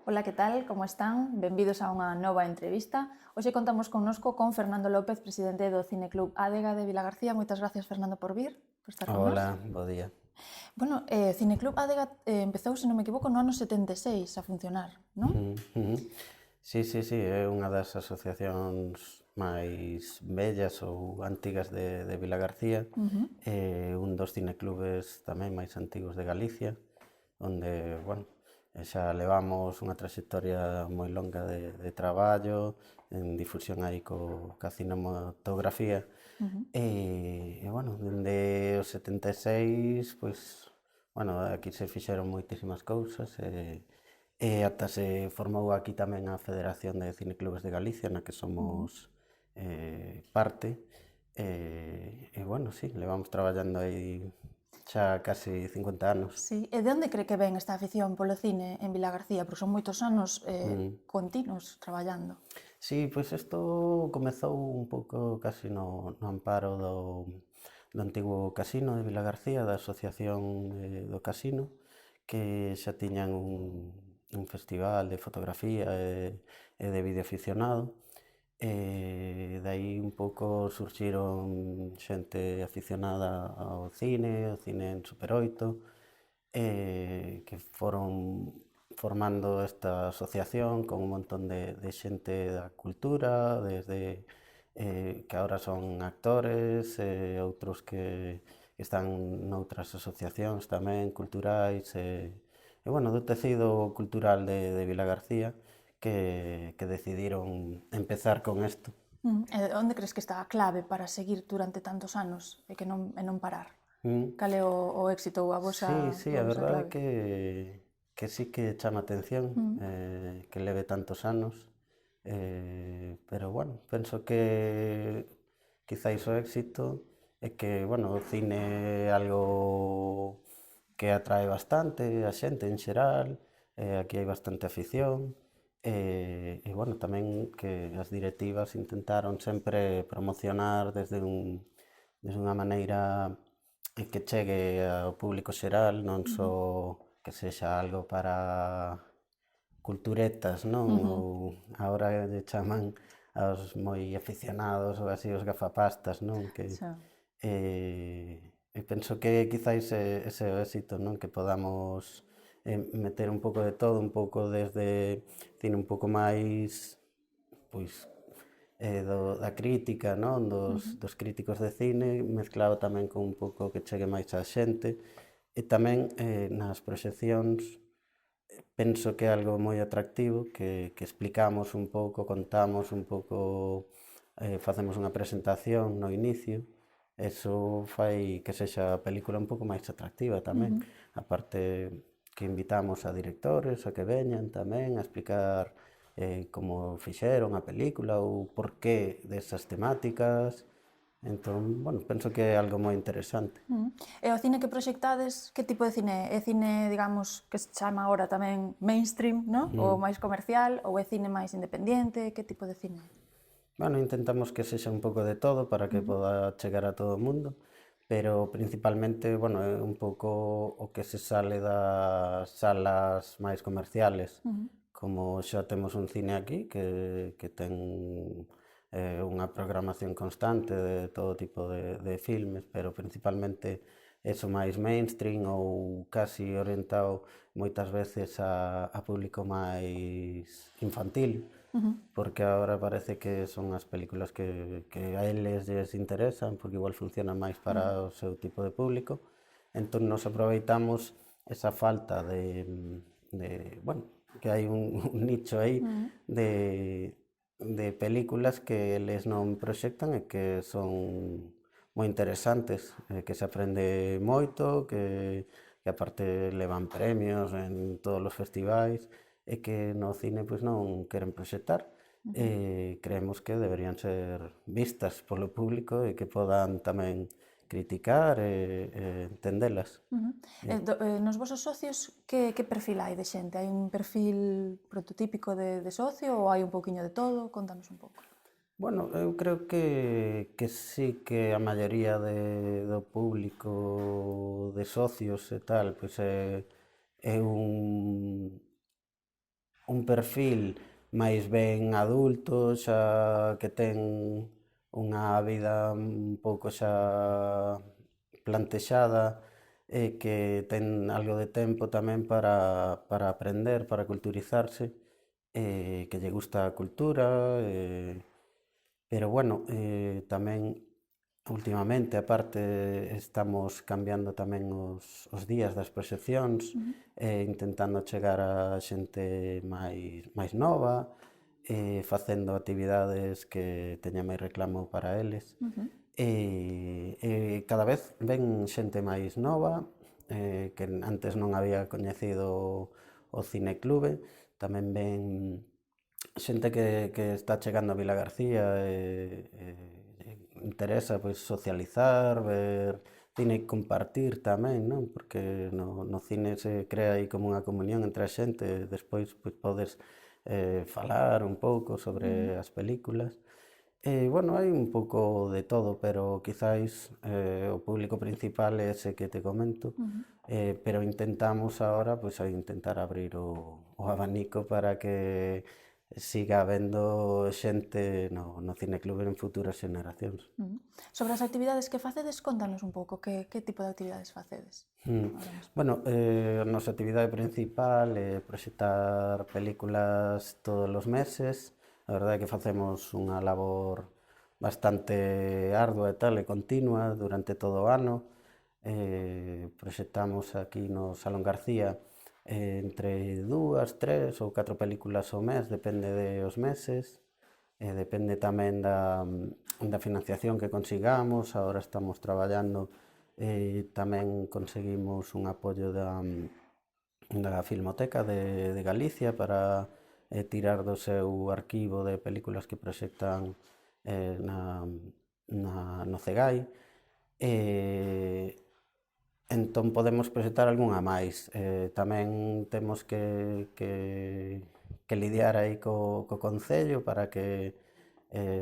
Ola, que tal? Como están? Benvidos a unha nova entrevista. Hoxe contamos connosco con Fernando López, presidente do Cineclub Ádega de Vilagarcía. Moitas gracias, Fernando, por vir, por estar con nós. Hola, bo día. Bueno, Cineclub Ádega empezou, se non me equivoco, no ano 76 a funcionar, non? Sí, é unha das asociacións máis vellas ou antigas de Vilagarcía, un dos cineclubes tamén máis antigos de Galicia, onde, bueno, xa levamos unha trayectoria moi longa de traballo, en difusión aí ca cinematografía, bueno, dende os 76, pois, bueno, aquí se fixeron moitísimas cousas, ata se formou aquí tamén a Federación de Cineclubes de Galicia, na que somos parte, bueno, sí, levamos traballando aí xa casi 50 anos. Sí. E de onde cree que ven esta afición polo cine en Vilagarcía? Porque son moitos anos continuos traballando. Sí, pois isto comezou un pouco casi no amparo do antigo casino de Vilagarcía, da Asociación do Casino, que xa tiñan un festival de fotografía e de videoaficionado. De aí un pouco surxiron xente aficionada ao cine en Super 8, que foron formando esta asociación con un montón de xente da cultura, desde que agora son actores, outros que están noutras asociacións tamén culturais, bueno, do tecido cultural de Vilagarcía, que decidiron empezar con isto. E onde crees que está a clave para seguir durante tantos anos e non parar? Mm. Cal é o éxito ou a Sí, a vosa verdade é clave? que sí que chama a atención que leve tantos anos, pero bueno, penso que quizáis o éxito é que, bueno, o cine é algo que atrae bastante a xente en xeral, aquí hai bastante afición, bueno, tamén que as directivas intentaron sempre promocionar desde unha maneira que chegue ao público xeral, non só que sexa algo para culturetas, non? Ou agora lle chaman aos moi aficionados ou así os gafapastas, non? Xa. Penso que quizáis ese é o éxito, non? Que podamos meter un pouco de todo, un pouco desde cine un pouco máis, pois, da crítica, non? Dos críticos de cine, mezclado tamén con un pouco que chegue máis á xente, e tamén nas proxeccións penso que é algo moi atractivo, que explicamos un pouco, contamos un pouco, facemos unha presentación no inicio, eso fai que sexa a película un pouco máis atractiva tamén, aparte que invitamos a directores a que veñan tamén a explicar como fixeron a película ou por qué desas temáticas, entón, bueno, penso que é algo moi interesante. E o cine que proxectades, que tipo de cine é? É cine, digamos, que se chama agora tamén mainstream, non? Ou máis comercial, ou é cine máis independiente? Que tipo de cine? Bueno, intentamos que sexa un pouco de todo para que poda chegar a todo o mundo, pero principalmente, bueno, é un pouco o que se sale das salas máis comerciales. Como xa temos un cine aquí que ten unha programación constante de todo tipo de filmes, pero principalmente eso máis mainstream ou casi orientado moitas veces a público máis infantil, porque agora parece que son as películas que a eles lles interesan, porque igual funcionan máis para o seu tipo de público. Entón nos aproveitamos esa falta bueno, que hai un nicho aí de películas que eles non proxectan e que son moi interesantes, que se aprende moito, que aparte levan premios en todos os festivais e que no cine pois non queren proxectar. Creemos que deberían ser vistas polo público e que podan tamén criticar e entendelas. Nos vosos socios, que perfil hai de xente? Hai un perfil prototípico de socio ou hai un pouquiño de todo? Contanos un pouco. Bueno, eu creo que sí que a maioría do público de socios e tal, pois é un un perfil máis ben adulto, xa que ten unha vida un pouco xa plantexada e que ten algo de tempo tamén para aprender, para culturizarse, que lle gusta a cultura, pero bueno, tamén últimamente, aparte, estamos cambiando tamén os días das proxeccións, intentando chegar a xente máis nova, facendo actividades que teña máis reclamo para eles. Cada vez ven xente máis nova, que antes non había coñecido o cineclube, tamén ven xente que está chegando a Vilagarcía interesa pois socializar, ver cine e compartir tamén, non? Porque no cine se crea aí como unha comunión entre a xente, despois pois podes falar un pouco sobre as películas. Bueno, hai un pouco de todo, pero quizáis o público principal é ese que te comento, pero intentamos agora pois intentar abrir o abanico para que siga habendo xente no cineclube en futuras xeneracións. Sobre as actividades que facedes, contanos un pouco que tipo de actividades facedes ahora mesmo. Bueno, a nosa actividade principal é proxectar películas todos os meses. A verdade é que facemos unha labor bastante ardua e tal e continua durante todo o ano. Proxectamos aquí no Salón García entre 2, 3 ou 4 películas ao mes, depende dos meses, depende tamén da financiación que consigamos. Agora estamos traballando, tamén conseguimos un apoio da Filmoteca de Galicia para tirar do seu arquivo de películas que proxectan no CEGAI. Entón podemos proxectar algunha máis. Tamén temos que lidiar aí co Concello para que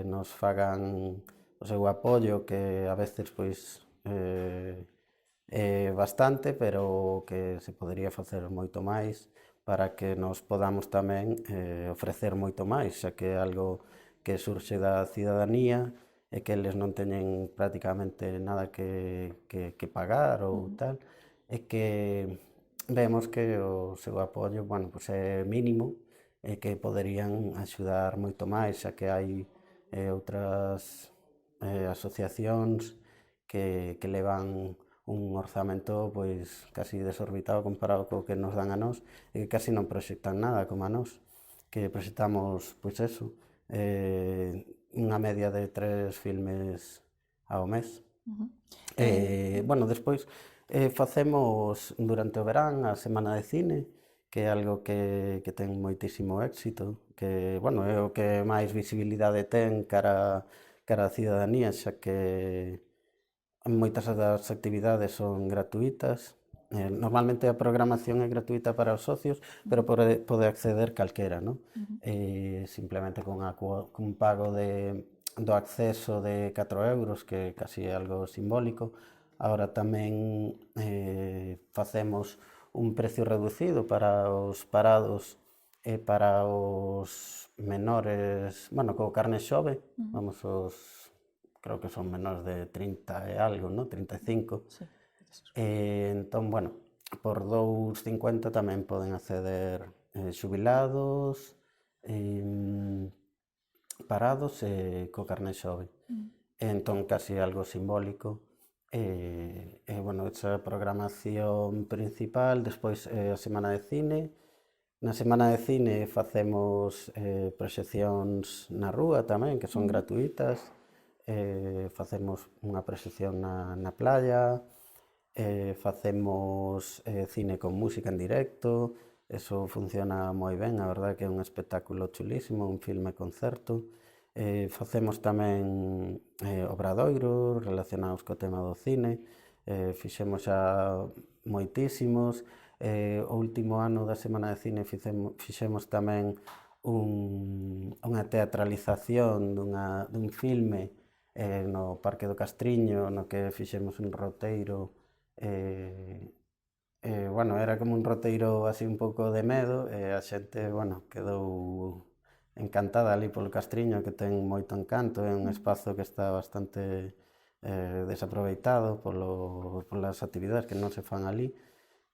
nos fagan o seu apoio, que a veces pois é bastante, pero que se podería facer moito máis para que nos podamos tamén ofrecer moito máis, xa que é algo que surxe da cidadanía e que eles non teñen prácticamente nada que pagar ou tal, e que vemos que o seu apoio, bueno, pois é mínimo e que poderían axudar moito máis, xa que hai outras asociacións que levan un orzamento pois casi desorbitado comparado co que nos dan a nós e que casi non proxectan nada como a nós, que proxectamos pois eso, unha media de 3 filmes ao mes. Bueno, despois facemos durante o verán a Semana de Cine, que é algo que ten moitísimo éxito, que, bueno, é o que máis visibilidade ten cara a cidadanía, xa que moitas das actividades son gratuitas. Normalmente a programación é gratuita para os socios, pero pode acceder calquera, non? Simplemente con un pago do acceso de 4 euros, que casi é algo simbólico. Agora tamén facemos un precio reducido para os parados e para os menores, bueno, co carné xove, vamos, creo que son menores de 30 e algo, ¿no? 35. Sí. Entón, bueno, por 2,50 tamén poden acceder xubilados, parados e co carné xove. Entón, casi algo simbólico. Bueno, esa programación principal. Despois a Semana de Cine. Na Semana de Cine facemos proxeccións na rúa tamén, que son gratuitas. Facemos unha proxección na playa, facemos cine con música en directo. Eso funciona moi ben, a verdade que é un espectáculo chulísimo, un filme concerto. Facemos tamén obradoiros relacionados co tema do cine, fixemos xa moitísimos. O último ano da Semana de Cine fixemos tamén unha teatralización dun filme no Parque do Castriño, no que fixemos un roteiro bueno, era como un roteiro así un pouco de medo e a xente, bueno, quedou encantada ali polo Castriño, que ten moito encanto, é un espazo que está bastante desaproveitado polas actividades que non se fan ali.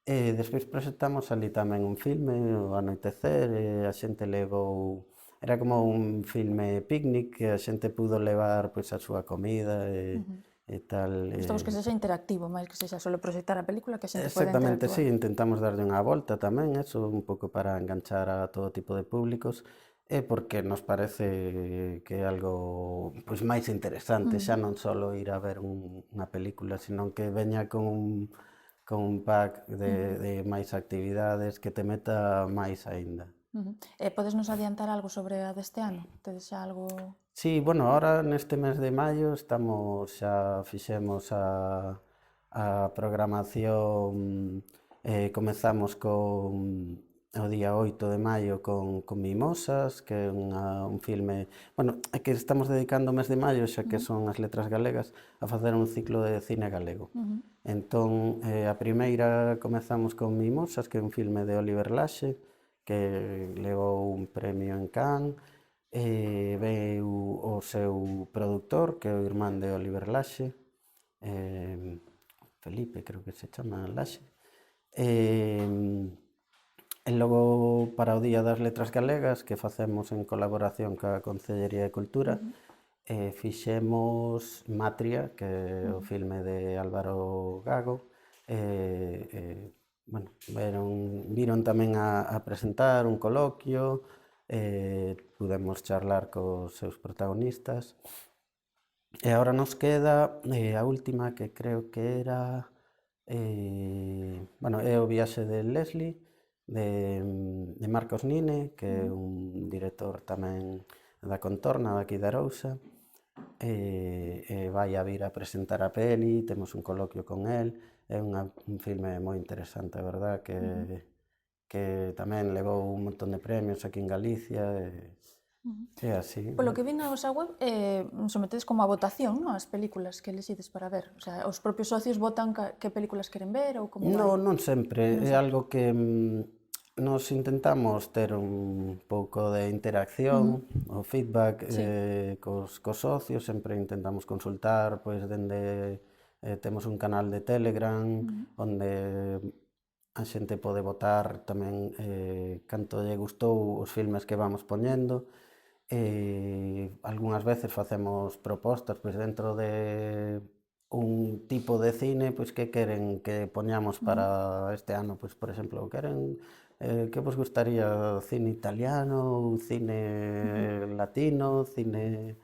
E despois proxectamos ali tamén un filme, o anoitecer, e a xente levou... Era como un filme picnic que a xente pudo levar pois, a súa comida e tal. Gustamos que sexa interactivo, máis que sexa solo proxectar a película, que a xente pode Exactamente, interactuar. sí, intentamos darlle unha volta tamén, eso, un pouco para enganchar a todo tipo de públicos e porque nos parece que é algo pois máis interesante, xa non só ir a ver unha película, sino que veña con un pack de máis actividades que te meta máis aínda. Podes nos adiantar algo sobre a deste ano? Tedes xa algo... Sí, bueno, ahora neste mes de maio xa fixemos a programación, comezamos o día 8 de maio con Mimosas, que é un filme... Bueno, é que estamos dedicando o mes de maio, xa que son as letras galegas, a facer un ciclo de cine galego. Entón, a primeira comezamos con Mimosas, que é un filme de Oliver Laxe, que levou un premio en Cannes, veu o seu produtor, que é o irmán de Oliver Laxe, Felipe, creo que se chama Laxe. E logo, para o Día das Letras Galegas, que facemos en colaboración ca Concellería de Cultura, fixemos Matria, que é o filme de Álvaro Gago, bueno, viron tamén a presentar un coloquio, pudemos charlar cos seus protagonistas, e agora nos queda a última, que creo que era, bueno, é o Viaxe de Leslie, de Marcos Nine, que é un director tamén da Contorna, daqui de Arousa, e vai a vir a presentar a peli, temos un coloquio con el, é un filme moi interesante, a verdad, que tamén levou un montón de premios aquí en Galicia, e así. Polo que vi na vosa web, sometedes como a votación, non? As películas que elixides para ver. O sea, os propios socios votan que películas queren ver ou como vai? Non sempre, é algo que nos intentamos ter un pouco de interacción, o feedback cos socios, sempre intentamos consultar, pois dende temos un canal de Telegram onde a xente pode votar tamén canto lle gustou os filmes que vamos poñendo. Algunhas veces facemos propostas pois dentro de un tipo de cine pois que queren que poñamos para este ano, pois por exemplo, queren que vos gustaría, cine italiano ou cine latino, cine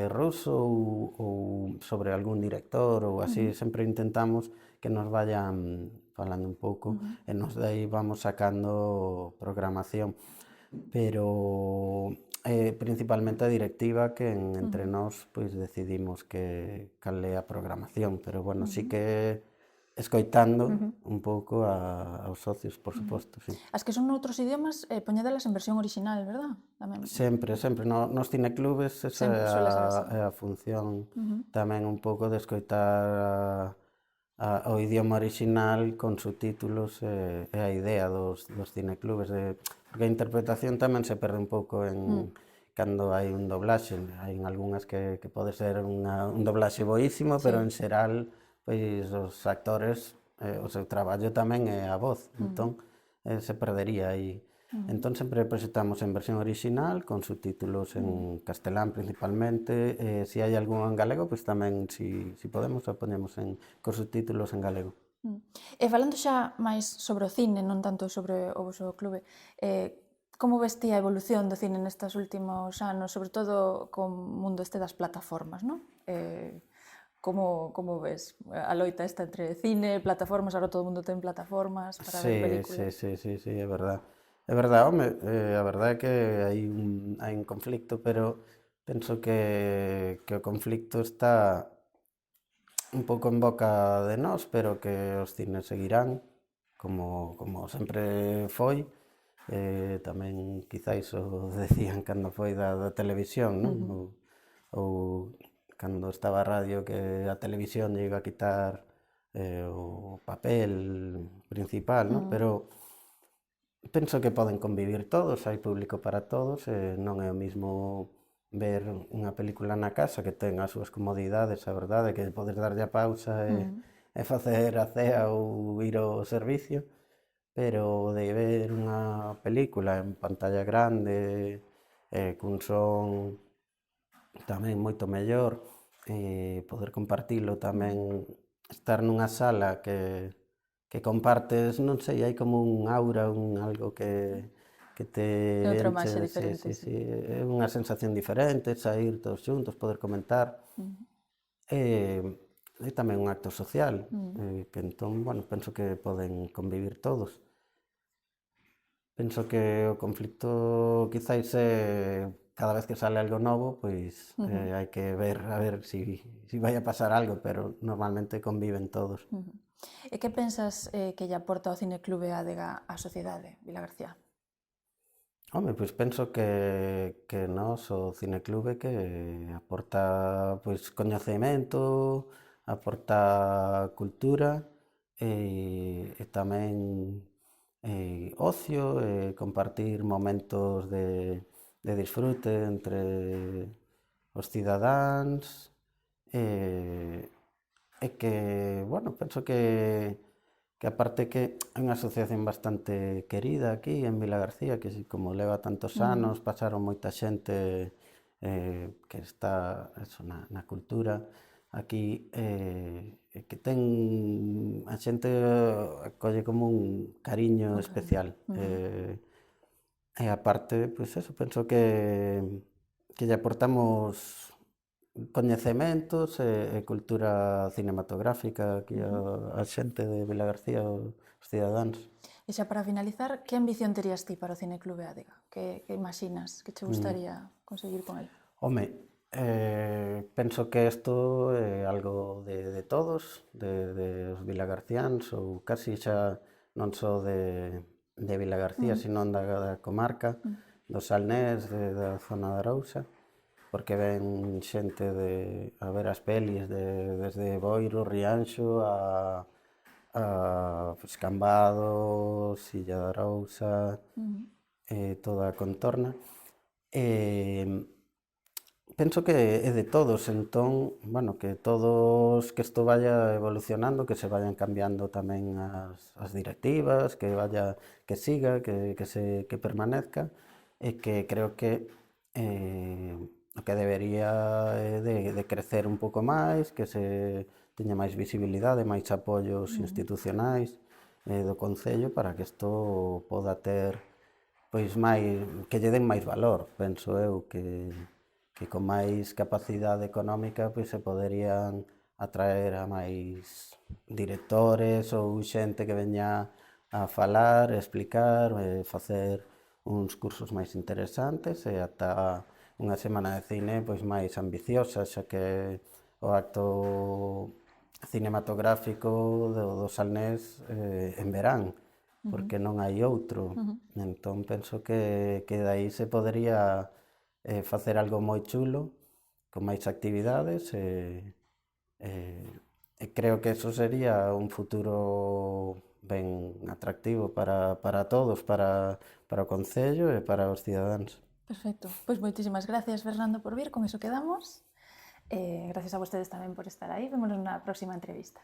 ruso ou sobre algún director ou así, sempre intentamos que nos vayan falando un pouco e nos de aí vamos sacando programación, pero principalmente a directiva que entre nós pois decidimos cal é a programación, pero bueno, sí que escoitando un pouco aos socios, por suposto, sí. As que son noutros idiomas, poñédelas en versión original, verdad? Tamén. Sempre, nos cineclubes esa é a función tamén un pouco de escoitar o idioma original con subtítulos e a idea dos cineclubes, porque a interpretación tamén se perde un pouco cando hai un doblaxe, hai algunhas que pode ser un doblaxe boísimo, pero en xeral pois os actores, o seu traballo tamén é a voz, entón se perdería aí. Entón sempre proxectamos en versión original, con subtítulos en castelán principalmente, e se hai algún en galego, pois tamén, si podemos, o poñemos con subtítulos en galego. E falando xa máis sobre o cine, non tanto sobre o vosso clube, como ves ti a evolución do cine nestes últimos anos, sobre todo co mundo este das plataformas, non? Como ves a loita esta entre cine, plataformas, agora todo o mundo ten plataformas para ver películas? Sí, é verdad. É verdad, home, a verdade é que hai un conflicto, pero penso que o conflicto está un pouco en boca de nós, pero que os cines seguirán, como sempre foi. Tamén quizáis o decían cando foi da televisión, non? Ou cando estaba a radio que a televisión lle iba a quitar o papel principal, ¿no? Pero penso que poden convivir todos, hai público para todos, non é o mismo ver unha película na casa que ten as súas comodidades, a verdade, que podes darlle a pausa e facer a cea ou ir ao servicio, pero de ver unha película en pantalla grande, cun son tamén moito mellor, poder compartilo tamén, estar nunha sala que compartes, non sei, hai como un aura, un algo que te É outra enche, imaxe sí, diferente, sí, sí. sí, é unha sensación diferente, saír todos xuntos, poder comentar, é tamén un acto social, que entón, bueno, penso que poden convivir todos. Penso que o conflicto quizáis é cada vez que sale algo novo, pois hai que ver a ver si vai a pasar algo, pero normalmente conviven todos. E que pensas que lle aporta o Cineclube Adega á sociedade, Vilagarcía? Home, pois penso que nós, o Cineclube, que aporta pois coñecemento, aporta cultura e tamén ocio, compartir momentos de disfrute entre os cidadáns, e que, bueno, penso que aparte que é unha asociación bastante querida aquí en Vilagarcía, que como leva tantos anos, pasaron moita xente que está eso, na cultura aquí, que ten a xente acolle como un cariño especial. E aparte, pois eso, penso que lle aportamos coñecementos e cultura cinematográfica aquí a xente de Vilagarcía, os cidadáns. E xa para finalizar, que ambición terías ti para o Cineclube Adega? Que imaginas que che gustaría conseguir con el? Home, penso que isto é algo de todos, de os vilagarciáns, ou casi xa non só de Vilagarcía, senón da comarca, do Salnés, da zona da Arousa, porque ven xente a ver as pelis desde Boiro, Rianxo, a Cambados, Silla da Arousa, toda a contorna. Penso que é de todos, entón, bueno, que todos, que isto vaya evolucionando, que se vayan cambiando tamén as directivas, que siga, que permanezca, e que creo que o que debería é de crecer un pouco máis, que se teña máis visibilidade, máis apoios institucionais do Concello para que isto poda ter pois máis, que lle den máis valor, penso eu, que con máis capacidade económica pois se poderían atraer a máis directores ou xente que veña a falar, explicar, facer uns cursos máis interesantes e ata unha semana de cine pois máis ambiciosa, xa que o acto cinematográfico do Salnés en verán, porque non hai outro. Entón penso que dai se podería facer algo moi chulo, con máis actividades e creo que eso sería un futuro ben atractivo para todos, para o Concello e para os cidadáns. Perfecto. Pois moitísimas gracias, Fernando, por vir, con iso quedamos. Gracias a vostedes tamén por estar aí. Vémonos na próxima entrevista.